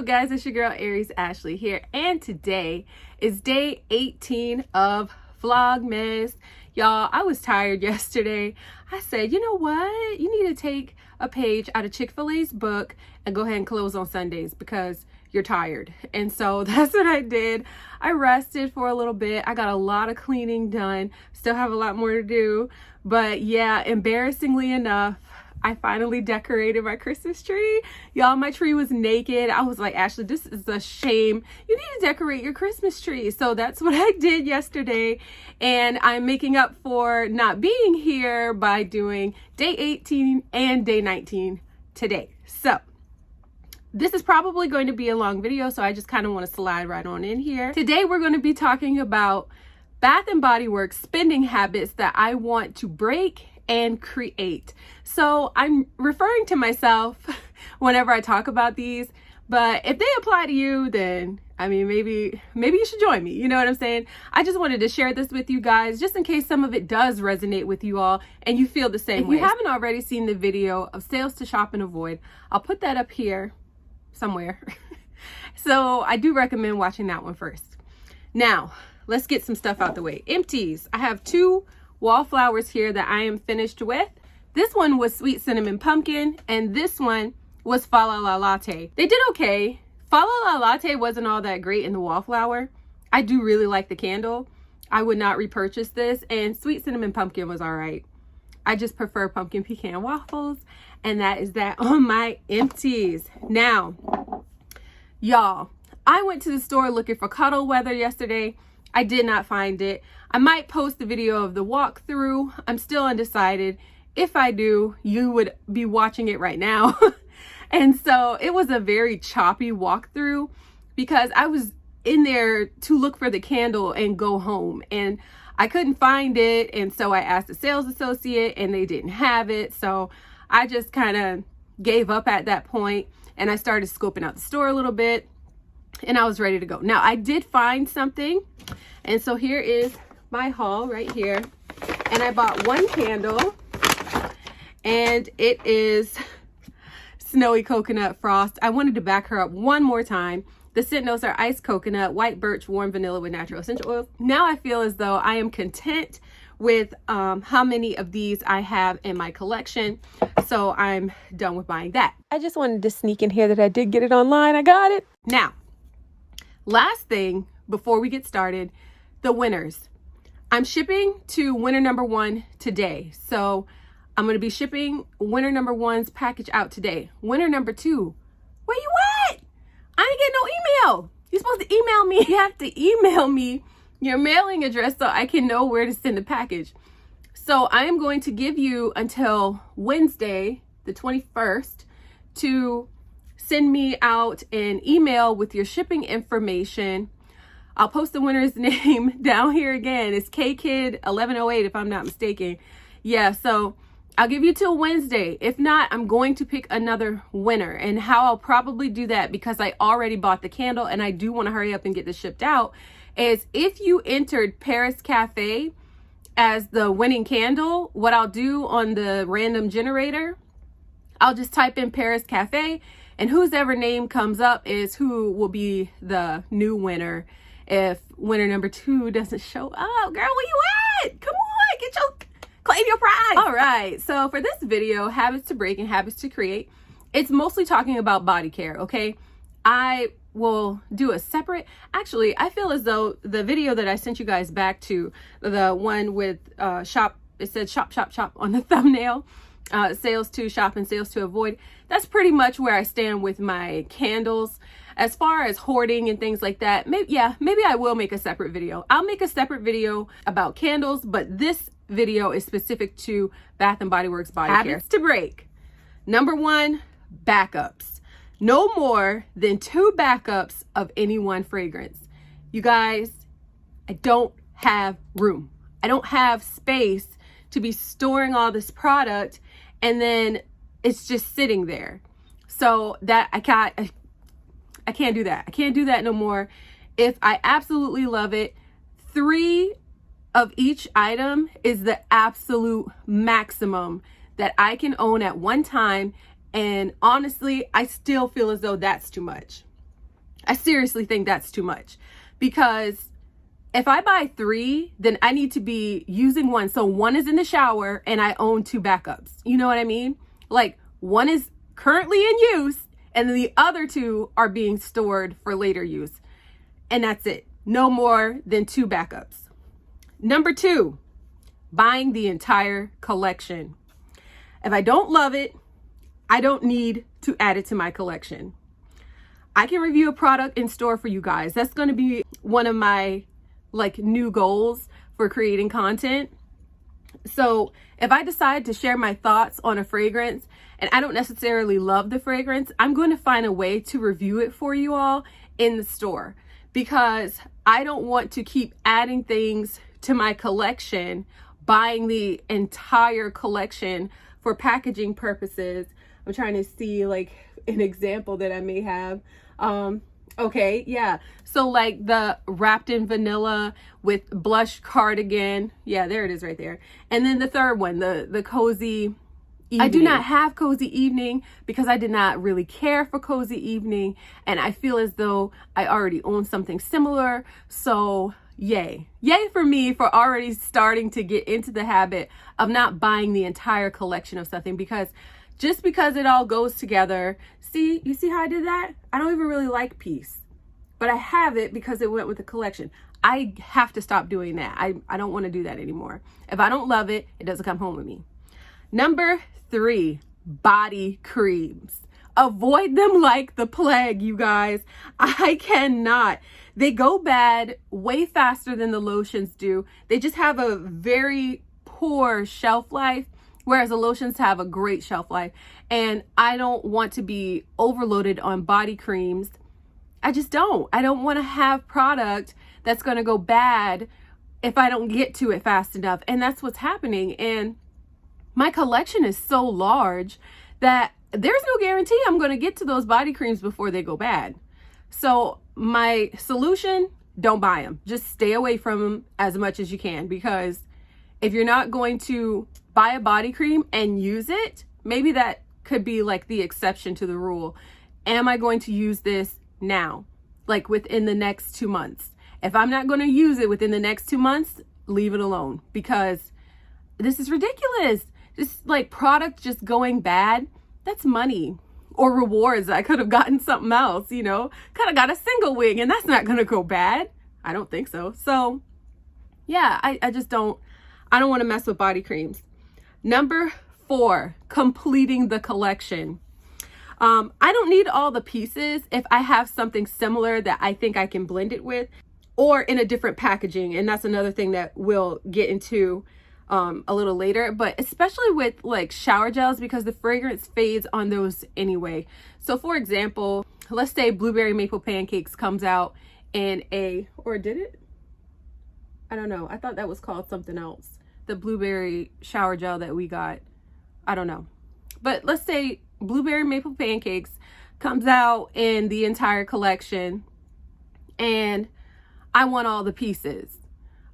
up, guys? It's your girl Aries Ashley here, and today is day 18 of Vlogmas. Y'all, I was tired yesterday. I said, you know what? You need to take a page out of Chick-fil-A's book and go ahead and close on Sundays because you're tired. And so that's what I did. I rested for a little bit. I got a lot of cleaning done. Still have a lot more to do. But yeah, embarrassingly enough, I finally decorated my Christmas tree. Y'all, my tree was naked. I was like, Ashley, this is a shame. You need to decorate your Christmas tree. So that's what I did yesterday. And I'm making up for not being here by doing day 18 and day 19 today. So this is probably going to be a long video, so I just kind of want to slide right on in here. Today, we're going to be talking about Bath & Body Works spending habits that I want to break and create. So I'm referring to myself whenever I talk about these, but if they apply to you, then I mean, maybe you should join me. You know what I'm saying? I just wanted to share this with you guys, just in case some of it does resonate with you all and you feel the same way. If you haven't already seen the video of sales to shop and avoid, I'll put that up here somewhere. So I do recommend watching that one first. Now, let's get some stuff out the way. Empties. I have two wallflowers here that I am finished with. This one was sweet cinnamon pumpkin, and this one was fa la la latte. They did okay. Fa la la latte wasn't all that great in the wallflower. I do really like the candle. I would not repurchase this, and sweet cinnamon pumpkin was all right. I just prefer pumpkin pecan waffles, and that is that on my empties. Now, y'all, I went to the store looking for cuddle weather yesterday. I did not find it. I might post a video of the walkthrough. I'm still undecided. If I do, you would be watching it right now. And so it was a very choppy walkthrough because I was in there to look for the candle and go home, and I couldn't find it. And so I asked the sales associate and they didn't have it. So I just kind of gave up at that point, and I started scoping out the store a little bit, and I was ready to go. Now I did find something, and so here is my haul right here. And I bought one candle, and it is Snowy Coconut Frost. I wanted to back her up one more time. The scent notes are iced coconut, white birch, warm vanilla with natural essential oils. Now I feel as though I am content with how many of these I have in my collection. So I'm done with buying that. I just wanted to sneak in here that I did get it online. I got it. Now, last thing before we get started, the winners. I'm shipping to winner number 1 today. So I'm going to be shipping winner number 1's package out today. Winner number 2, where you at? I ain't getting no email. You're supposed to email me. You have to email me your mailing address so I can know where to send the package. So I am going to give you until Wednesday, the 21st, to send me out an email with your shipping information. I'll post the winner's name down here again. It's KKid1108 if I'm not mistaken. Yeah, so I'll give you till Wednesday. If not, I'm going to pick another winner. And how I'll probably do that, because I already bought the candle and I do want to hurry up and get this shipped out, is if you entered Paris Cafe as the winning candle, what I'll do on the random generator, I'll just type in Paris Cafe, and whose ever name comes up is who will be the new winner if winner number 2 doesn't show up. Girl, where you at? Come on, claim your prize. All right, so for this video, habits to break and habits to create, it's mostly talking about body care, okay? I will do a separate, actually, I feel as though the video that I sent you guys back to, the one with shop, it said shop, shop, shop on the thumbnail, sales to shop and sales to avoid, that's pretty much where I stand with my candles. As far as hoarding and things like that, maybe I will make a separate video. I'll make a separate video about candles, but this video is specific to Bath & Body Works body care. Habits to break. Number 1, backups. No more than 2 backups of any one fragrance. You guys, I don't have room. I don't have space to be storing all this product and then it's just sitting there. So that I can't do that. I can't do that no more. If I absolutely love it, 3 of each item is the absolute maximum that I can own at one time. And honestly, I still feel as though that's too much. I seriously think that's too much, because if I buy 3, then I need to be using 1. So 1 is in the shower and I own 2 backups. You know what I mean? Like 1 is currently in use and then the other 2 are being stored for later use. And that's it. No more than 2 backups. Number 2, buying the entire collection. If I don't love it, I don't need to add it to my collection. I can review a product in store for you guys. That's going to be one of my new goals for creating content. So if I decide to share my thoughts on a fragrance and I don't necessarily love the fragrance, I'm going to find a way to review it for you all in the store, because I don't want to keep adding things to my collection, buying the entire collection for packaging purposes. I'm trying to see an example that I may have. Okay, yeah. So the wrapped in vanilla with blush cardigan. Yeah, there it is right there. And then the third one, the cozy evening. I do not have cozy evening because I did not really care for cozy evening. And I feel as though I already own something similar. So yay. Yay for me for already starting to get into the habit of not buying the entire collection of something, because just because it all goes together. See, you see how I did that? I don't even really like Peace, but I have it because it went with the collection. I have to stop doing that. I don't want to do that anymore. If I don't love it, it doesn't come home with me. Number 3, body creams. Avoid them like the plague, you guys. I cannot. They go bad way faster than the lotions do. They just have a very poor shelf life, whereas the lotions have a great shelf life. And I don't want to be overloaded on body creams. I just don't. I don't want to have product that's going to go bad if I don't get to it fast enough. And that's what's happening. And my collection is so large that there's no guarantee I'm going to get to those body creams before they go bad. So my solution, don't buy them. Just stay away from them as much as you can, because if you're not going to buy a body cream and use it, maybe that could be the exception to the rule. Am I going to use this now? Within the next 2 months? If I'm not going to use it within the next 2 months, leave it alone, because this is ridiculous. This product just going bad, that's money. Or rewards. I could have gotten something else, could have got a single wig and that's not going to go bad. I don't think so. So yeah, I just don't want to mess with body creams. Number 4, completing the collection. I don't need all the pieces if I have something similar that I think I can blend it with, or in a different packaging. And that's another thing that we'll get into a little later, but especially with shower gels, because the fragrance fades on those anyway. So for example, let's say Blueberry Maple Pancakes comes out in or did it? I don't know. I thought that was called something else. The blueberry shower gel that we got. I don't know. But let's say Blueberry Maple Pancakes comes out in the entire collection and I want all the pieces.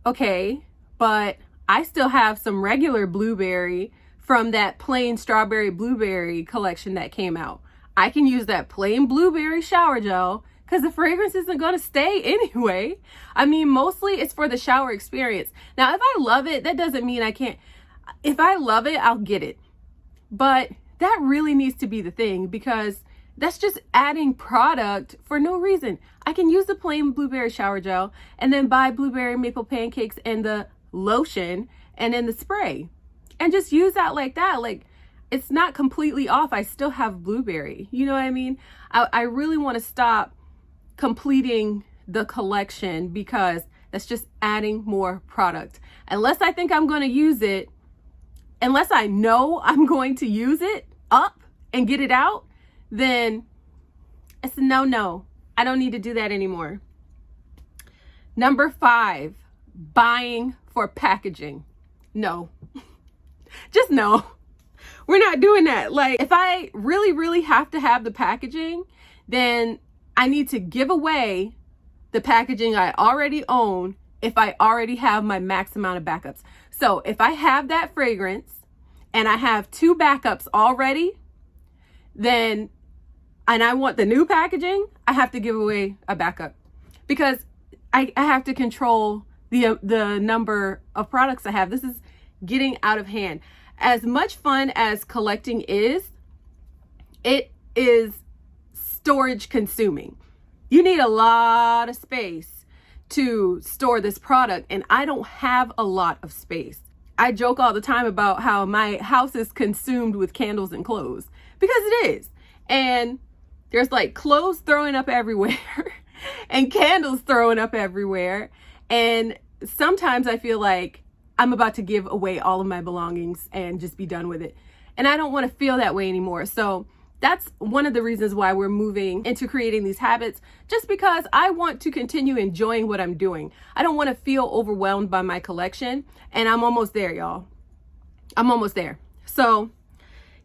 Okay, but I still have some regular blueberry from that plain strawberry blueberry collection that came out. I can use that plain blueberry shower gel because the fragrance isn't going to stay anyway. I mean, mostly it's for the shower experience. Now, if I love it, that doesn't mean I can't. If I love it, I'll get it. But that really needs to be the thing, because that's just adding product for no reason. I can use the plain blueberry shower gel and then buy Blueberry Maple Pancakes and the lotion and then the spray and just use that like that. It's not completely off. I still have blueberry. You know what I mean? I really want to stop completing the collection, because that's just adding more product. Unless I think I'm going to use it, unless I know I'm going to use it up and get it out, then it's a no. I don't need to do that anymore. Number 5, buying for packaging. No. Just no. We're not doing that. If I really have to have the packaging, then I need to give away the packaging I already own if I already have my max amount of backups. So if I have that fragrance and I have 2 backups already, then and I want the new packaging, I have to give away a backup because I have to control the number of products I have. This is getting out of hand. As much fun as collecting is, it is storage consuming. You need a lot of space to store this product, and I don't have a lot of space. I joke all the time about how my house is consumed with candles and clothes, because it is. And there's like clothes throwing up everywhere and candles throwing up everywhere. And sometimes I feel like I'm about to give away all of my belongings and just be done with it. And I don't want to feel that way anymore. So that's one of the reasons why we're moving into creating these habits, just because I want to continue enjoying what I'm doing. I don't want to feel overwhelmed by my collection, and I'm almost there, y'all. I'm almost there. So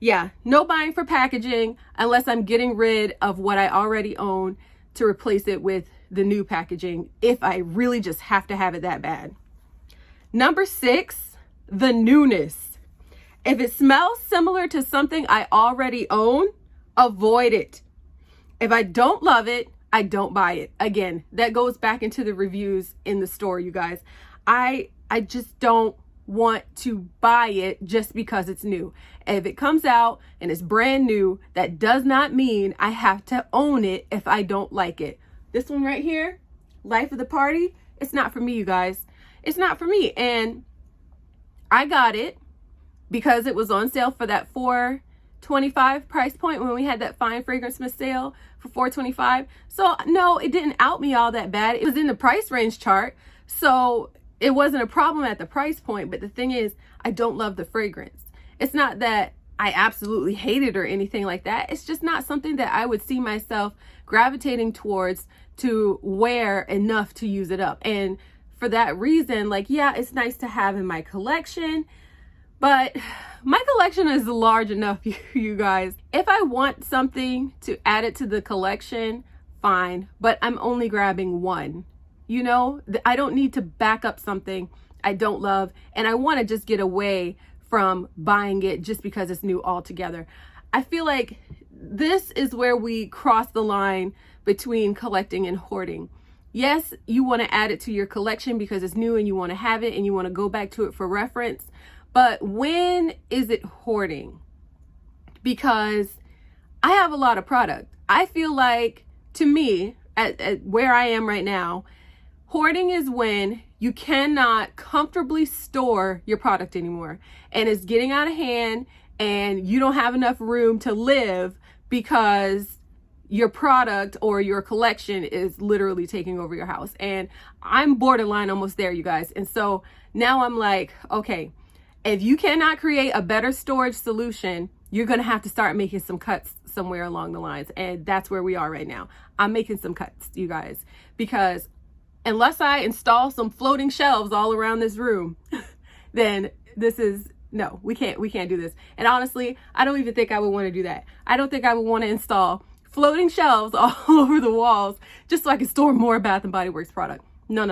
yeah, no buying for packaging unless I'm getting rid of what I already own to replace it with the new packaging if I really just have to have it that bad. Number 6, the newness. If it smells similar to something I already own, avoid it. If I don't love it, I don't buy it. Again, that goes back into the reviews in the store, you guys. I just don't want to buy it just because it's new. If it comes out and it's brand new, that does not mean I have to own it if I don't like it. This one right here, Life of the Party, it's not for me, you guys. It's not for me. And I got it because it was on sale for that $4.25 price point when we had that Fine Fragrance Mist sale for $4.25. So no, it didn't out me all that bad. It was in the price range chart, so it wasn't a problem at the price point. But the thing is, I don't love the fragrance. It's not that I absolutely hate it or anything like that. It's just not something that I would see myself gravitating towards to wear enough to use it up. And for that reason, like, yeah, it's nice to have in my collection, but my collection is large enough, you guys. If I want something to add it to the collection, fine, but I'm only grabbing one. You know, I don't need to back up something I don't love, and I want to just get away from buying it just because it's new altogether. I feel like this is where we cross the line between collecting and hoarding. Yes, you want to add it to your collection because it's new and you want to have it and you want to go back to it for reference. But when is it hoarding? Because I have a lot of product. I feel like, to me, at where I am right now, hoarding is when you cannot comfortably store your product anymore and it's getting out of hand and you don't have enough room to live because your product or your collection is literally taking over your house. And I'm borderline almost there, you guys. And so now I'm like, okay, if you cannot create a better storage solution, you're going to have to start making some cuts somewhere along the lines. And that's where we are right now. I'm making some cuts, you guys, because unless I install some floating shelves all around this room, then this is, no, we can't do this. And honestly, I don't even think I would want to do that. I don't think I would want to install floating shelves all over the walls just so I can store more Bath and Body Works product. No.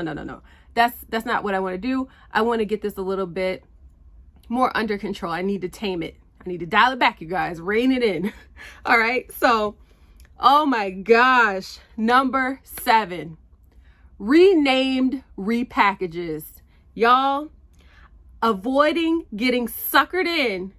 That's not what I want to do. I want to get this a little bit more under control. I need to tame it. I need to dial it back, you guys. Rein it in. All right. So, oh my gosh. Number 7. Renamed repackages. Y'all, avoiding getting suckered in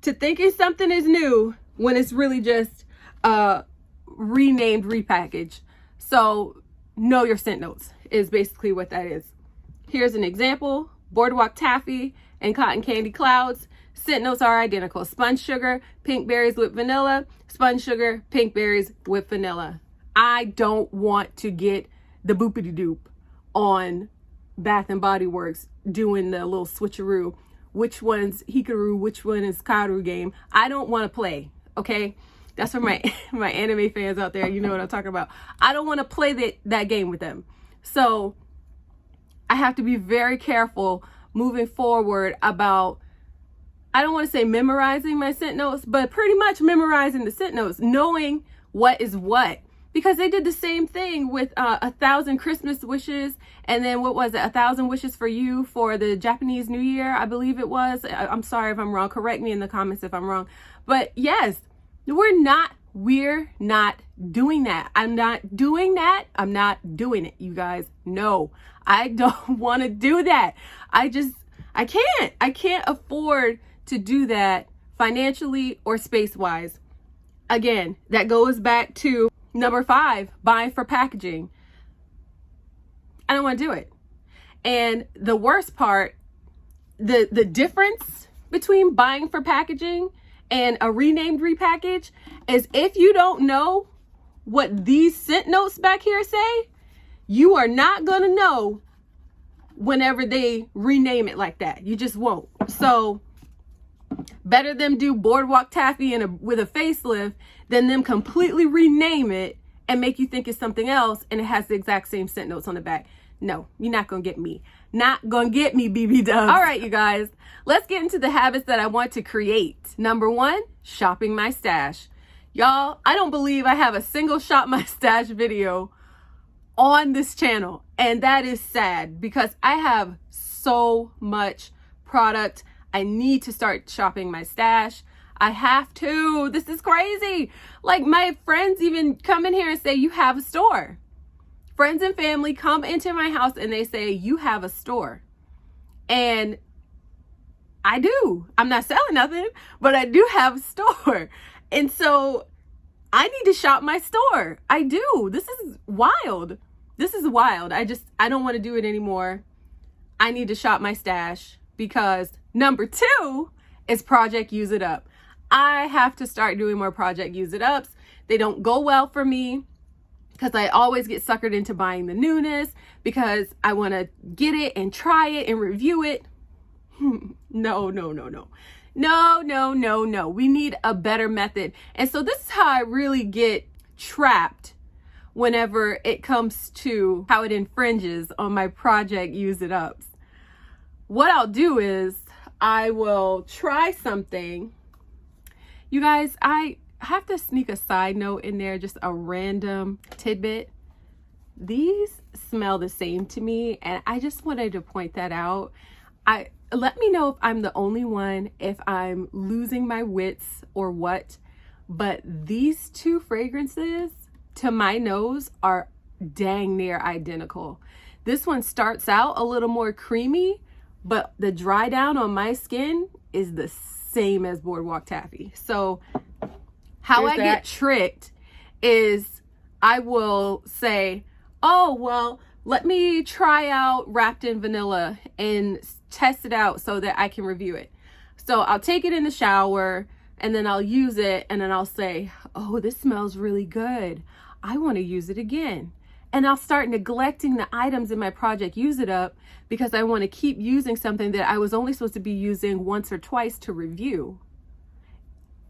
to thinking something is new when it's really just a renamed repackage. So know your scent notes is basically what that is. Here's an example. Boardwalk Taffy and Cotton Candy Clouds. Scent notes are identical. Sponge sugar, pink berries with vanilla. Sponge sugar, pink berries with vanilla. I don't want to get the boopity doop on Bath and Body Works doing the little switcheroo. Which one's Hikaru, which one is Karu game. I don't want to play, okay? That's for my anime fans out there. You know what I'm talking about. I don't want to play that game with them. So I have to be very careful moving forward about, I don't want to say memorizing my scent notes, but pretty much memorizing the scent notes, knowing what is what. Because they did the same thing with 1,000 Christmas wishes, and then what was it, 1,000 wishes for you for the Japanese New Year, I believe it was. I'm sorry if I'm wrong. Correct me in the comments if I'm wrong. But yes, we're not We're not doing that. I'm not doing that. I'm not doing it, you guys. No, I don't want to do that. I can't. I can't afford to do that financially or space-wise. Again, that goes back to number 5, buying for packaging. I don't want to do it. And the worst part, the difference between buying for packaging and a renamed repackage is if you don't know what these scent notes back here say, you are not going to know whenever they rename it like that. You just won't. So better them do Boardwalk Taffy with a facelift than them completely rename it and make you think it's something else and it has the exact same scent notes on the back. No, you're not going to get me. Not going to get me, BB Dubs. All right, you guys, let's get into the habits that I want to create. Number 1, shopping my stash. Y'all, I don't believe I have a single shop my stash video on this channel. And that is sad because I have so much product. I need to start shopping my stash. I have to. This is crazy. Like, my friends even come in here and say, you have a store. Friends and family come into my house and they say, you have a store. And I do. I'm not selling nothing, but I do have a store. And so I need to shop my store. I do. This is wild. This is wild. I don't want to do it anymore. I need to shop my stash because number 2 is project use it up. I have to start doing more project use it ups. They don't go well for me because I always get suckered into buying the newness because I want to get it and try it and review it. No. We need a better method. And so this is how I really get trapped whenever it comes to how it infringes on my project use it ups. What I'll do is I will try something. You guys, I have to sneak a side note in there, just a random tidbit. These smell the same to me, and I just wanted to point that out. Let me know if I'm the only one, if I'm losing my wits or what, but these 2 fragrances to my nose are dang near identical. This one starts out a little more creamy, but the dry down on my skin is the same as Boardwalk Taffy. So how I get tricked is I will say, oh, well, let me try out Wrapped in Vanilla and test it out so that I can review it. So I'll take it in the shower and then I'll use it and then I'll say, oh, this smells really good. I want to use it again. And I'll start neglecting the items in my project use it up because I want to keep using something that I was only supposed to be using once or twice to review.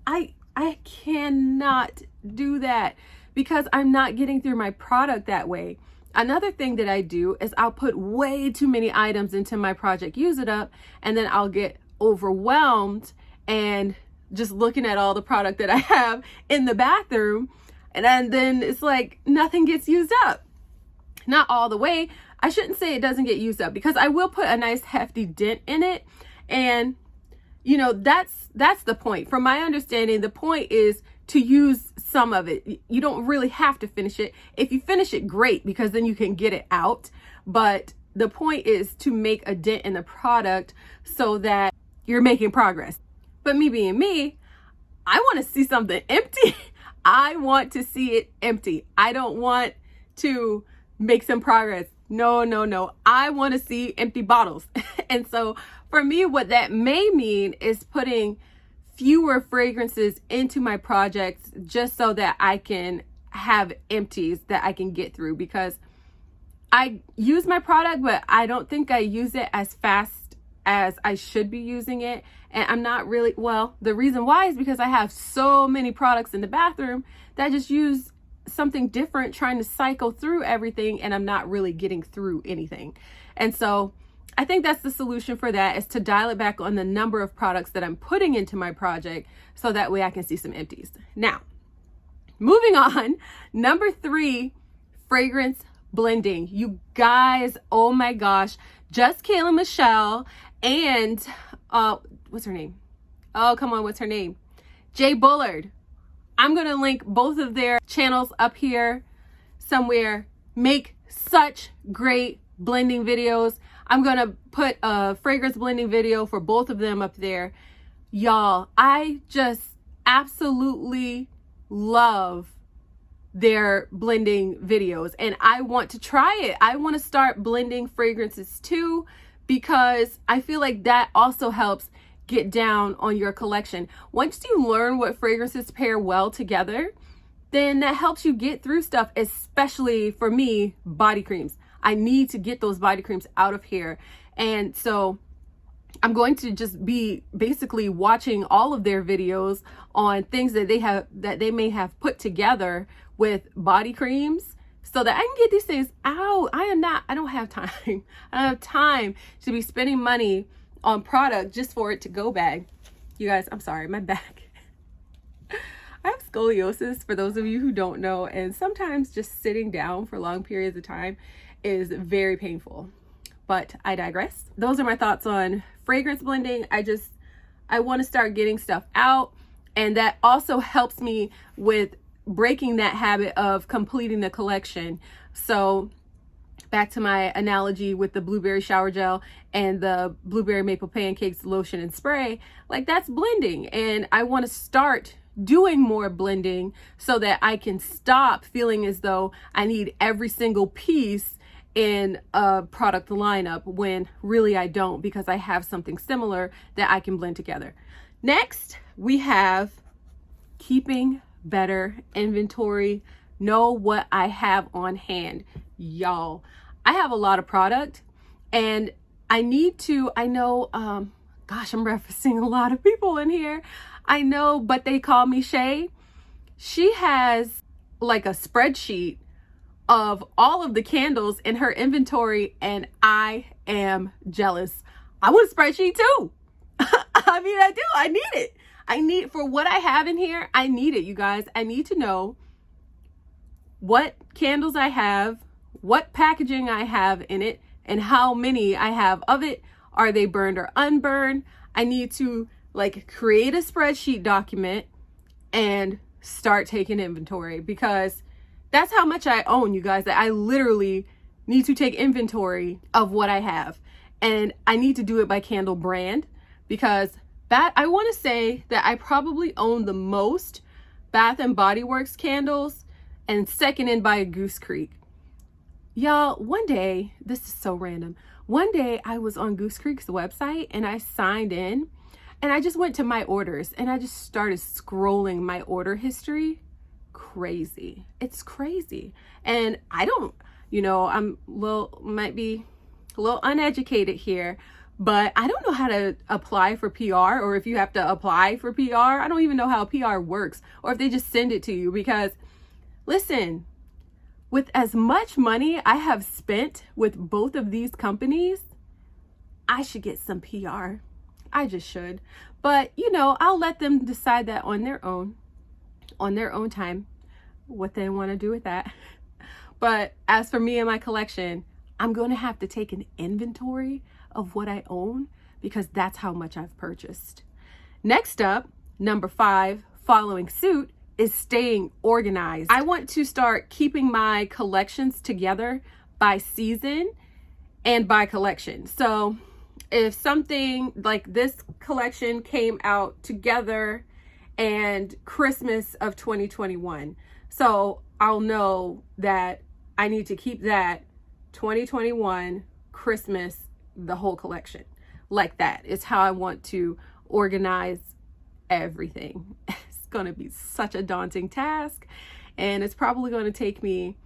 I cannot do that because I'm not getting through my product that way. Another thing that I do is I'll put way too many items into my project use it up and then I'll get overwhelmed and just looking at all the product that I have in the bathroom, and then it's like nothing gets used up. Not all the way. I shouldn't say it doesn't get used up because I will put a nice hefty dent in it, and you know, that's the point. From my understanding, the point is to use some of it. You don't really have to finish it. If you finish it, great, because then you can get it out. But the point is to make a dent in the product so that you're making progress. But me being me, I want to see something empty. I want to see it empty. I don't want to make some progress. No. I want to see empty bottles. And so for me, what that may mean is putting fewer fragrances into my projects just so that I can have empties that I can get through, because I use my product, but I don't think I use it as fast as I should be using it. And I'm not really, well, the reason why is because I have so many products in the bathroom that I just use something different trying to cycle through everything, and I'm not really getting through anything. And so I think that's the solution for that, is to dial it back on the number of products that I'm putting into my project so that way I can see some empties. Now, moving on, number 3, fragrance blending. You guys, oh my gosh, just Kayla Michelle and what's her name? Oh, come on, what's her name? Jay Bullard. I'm going to link both of their channels up here somewhere. Make such great blending videos. I'm going to put a fragrance blending video for both of them up there. Y'all, I just absolutely love their blending videos, and I want to try it. I want to start blending fragrances too, because I feel like that also helps get down on your collection. Once you learn what fragrances pair well together, then that helps you get through stuff, especially for me, body creams. I need to get those body creams out of here. And so I'm going to just be basically watching all of their videos on things that they may have put together with body creams, so that I can get these things out. I don't have time. I don't have time to be spending money on product just for it to go bad. You guys, I'm sorry, my back. I have scoliosis, for those of you who don't know, and sometimes just sitting down for long periods of time is very painful. But I digress. Those are my thoughts on fragrance blending. I want to start getting stuff out, and that also helps me with breaking that habit of completing the collection. So back to my analogy with the blueberry shower gel and the blueberry maple pancakes lotion and spray, like that's blending, and I want to start doing more blending so that I can stop feeling as though I need every single piece in a product lineup, when really I don't, because I have something similar that I can blend together. Next, we have keeping better inventory. Know what I have on hand. Y'all, I have a lot of product, and I know, gosh, I'm referencing a lot of people in here. I know, but they call me Shay. She has like a spreadsheet of all of the candles in her inventory, and I am jealous. I want a spreadsheet too. I mean, I do. I need it. For what I have in here, I need it, you guys. I need to know what candles I have, what packaging I have in it, and how many I have of it. Are they burned or unburned? I need to create a spreadsheet document and start taking inventory, because that's how much I own, you guys. That I literally need to take inventory of what I have, and I need to do it by candle brand, because I want to say that I probably own the most Bath and Body Works candles, and second in by Goose Creek. Y'all, one day, this is so random. One day I was on Goose Creek's website and I signed in, and I just went to my orders and I just started scrolling my order history. Crazy. It's crazy. And I don't, might be a little uneducated here, but I don't know how to apply for PR, or if you have to apply for PR. I don't even know how PR works, or if they just send it to you, because listen, with as much money I have spent with both of these companies, I should get some PR. I just should. But, I'll let them decide that on their own time, what they want to do with that. But as for me and my collection, I'm going to have to take an inventory of what I own, because that's how much I've purchased. Next up, number 5, following suit, is staying organized. I want to start keeping my collections together by season and by collection. So if something like this collection came out together and Christmas of 2021, so I'll know that I need to keep that 2021 Christmas, the whole collection. Like that is how I want to organize everything. It's going to be such a daunting task, and it's probably going to take me,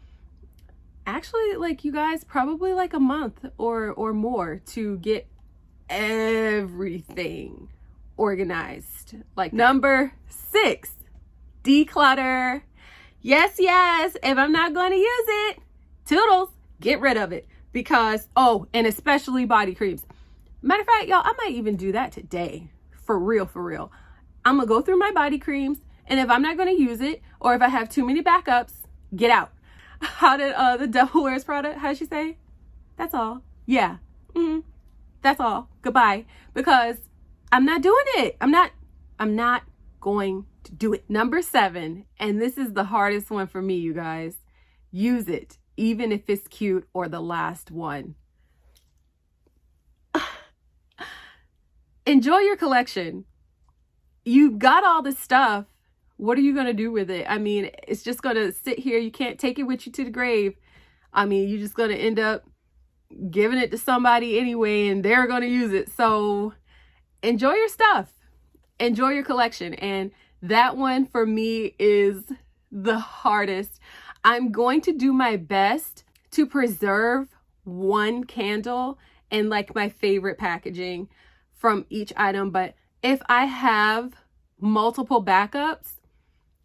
actually, you guys, probably a month or more to get everything organized. Number 6, declutter. Yes, if I'm not going to use it, toodles, get rid of it. Because, and especially body creams. Matter of fact, y'all, I might even do that today. For real. I'm going to go through my body creams, and if I'm not going to use it, or if I have too many backups, get out. How did the Devil Wears Prada, how did she say? That's all. Yeah. That's all. Goodbye. Because I'm not doing it. I'm not going to do it. Number 7, and this is the hardest one for me, you guys. Use it, even if it's cute or the last one. Enjoy your collection. You got all this stuff. What are you going to do with it? I mean, it's just going to sit here. You can't take it with you to the grave. I mean, you're just going to end up giving it to somebody anyway, and they're going to use it. So enjoy your stuff. Enjoy your collection. And that one for me is the hardest. I'm going to do my best to preserve one candle and like my favorite packaging from each item. But if I have multiple backups,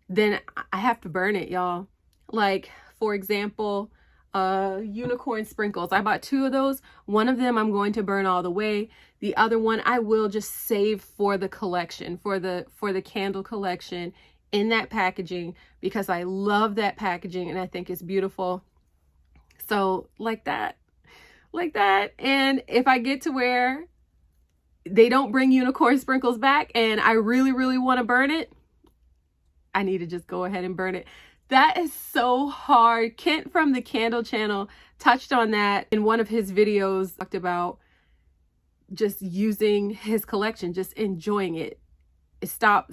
then I have to burn it, y'all. Like, for example, unicorn sprinkles. I bought 2 of those. One of them I'm going to burn all the way. The other one I will just save for the collection, for the candle collection in that packaging, because I love that packaging and I think it's beautiful. So like that. And if I get to where they don't bring unicorn sprinkles back and I really, really want to burn it, I need to just go ahead and burn it. That is so hard. Kent from the Candle Channel touched on that in one of his videos, talked about just using his collection, just enjoying it. Stop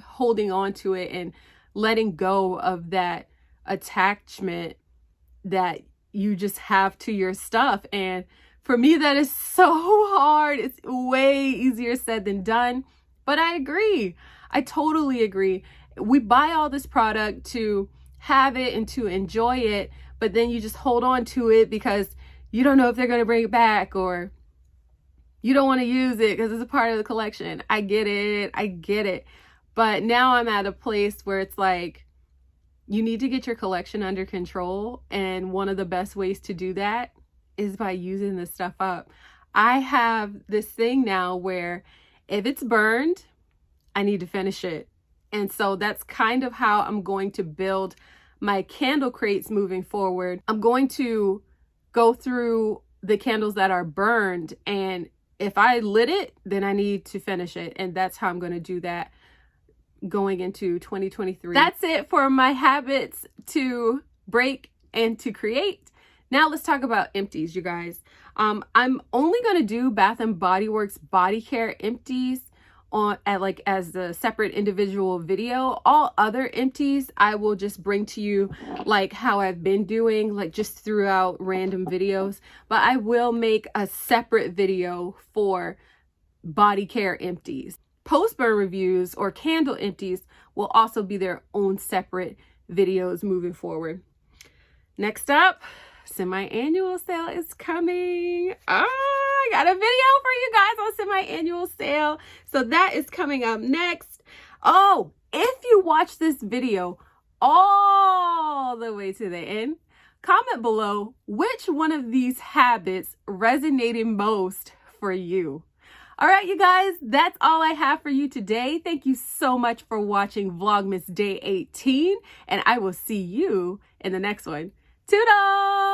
holding on to it and letting go of that attachment that you just have to your stuff. And for me, that is so hard. It's way easier said than done. But I agree. I totally agree. We buy all this product to have it and to enjoy it, but then you just hold on to it because you don't know if they're going to bring it back, or you don't want to use it because it's a part of the collection. I get it. But now I'm at a place where it's like, you need to get your collection under control. And one of the best ways to do that is by using this stuff up. I have this thing now where if it's burned, I need to finish it. And so that's kind of how I'm going to build my candle crates moving forward. I'm going to go through the candles that are burned, and if I lit it, then I need to finish it. And that's how I'm going to do that going into 2023. That's it for my habits to break and to create. Now let's talk about empties, you guys. I'm only going to do Bath and Body Works body care empties as a separate individual video. All other empties I will just bring to you like how I've been doing, like just throughout random videos. But I will make a separate video for body care empties. Post-burn reviews or candle empties will also be their own separate videos moving forward. Next up, semi-annual sale is coming. I got a video for you guys on semi-annual sale. So that is coming up next. Oh, if you watch this video all the way to the end, comment below which one of these habits resonated most for you. All right, you guys, that's all I have for you today. Thank you so much for watching Vlogmas Day 18, and I will see you in the next one. Toodles!